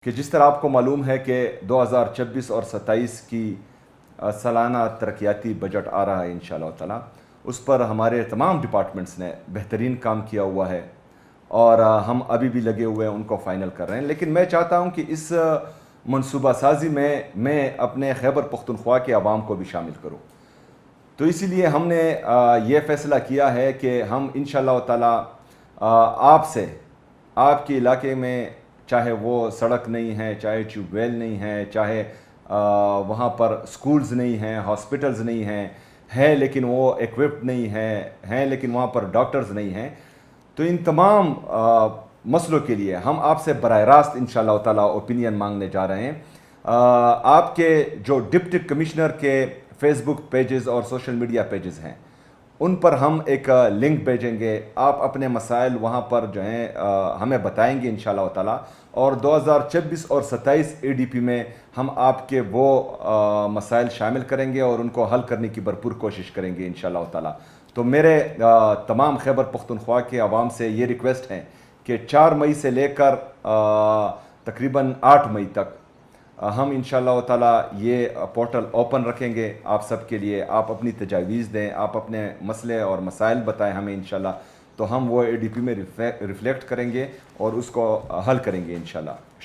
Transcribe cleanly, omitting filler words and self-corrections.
کہ جس طرح آپ کو معلوم ہے کہ 2026 اور 27 کی سالانہ ترقیاتی بجٹ آ رہا ہے انشاءاللہ تعالی. اس پر ہمارے تمام ڈپارٹمنٹس نے بہترین کام کیا ہوا ہے اور ہم ابھی بھی لگے ہوئے ہیں ان کو فائنل کر رہے ہیں. لیکن میں چاہتا ہوں کہ اس منصوبہ سازی میں اپنے خیبر پختونخوا کے عوام کو بھی شامل کروں. تو اسی لیے ہم نے یہ فیصلہ کیا ہے کہ ہم انشاءاللہ تعالی آپ سے آپ کے علاقے میں چاہے وہ سڑک نہیں ہے، چاہے ٹیوب ویل نہیں ہے، چاہے وہاں پر سکولز نہیں ہیں، ہاسپٹلز نہیں ہیں لیکن وہ ایکوپڈ نہیں ہیں لیکن وہاں پر ڈاکٹرز نہیں ہیں. تو ان تمام مسئلوں کے لیے ہم آپ سے براہ راست انشاءاللہ تعالی اوپینین مانگنے جا رہے ہیں. آپ کے جو ڈپٹی کمشنر کے فیس بک پیجز اور سوشل میڈیا پیجز ہیں ان پر ہم ایک لنک بھیجیں گے. آپ اپنے مسائل وہاں پر جو ہیں ہمیں بتائیں گے انشاءاللہ تعالی، اور 2026 اور 27 ADP میں ہم آپ کے وہ مسائل شامل کریں گے اور ان کو حل کرنے کی بھرپور کوشش کریں گے انشاءاللہ تعالی. تو میرے تمام خیبر پختونخوا کے عوام سے یہ ریکویسٹ ہے کہ 4 مئی سے لے کر تقریباً 8 مئی تک ہم انشاءاللہ تعالی یہ پورٹل اوپن رکھیں گے آپ سب کے لیے. آپ اپنی تجاویز دیں، آپ اپنے مسئلے اور مسائل بتائیں ہمیں انشاءاللہ، تو ہم وہ ADP میں ریفلیکٹ کریں گے اور اس کو حل کریں گے انشاءاللہ.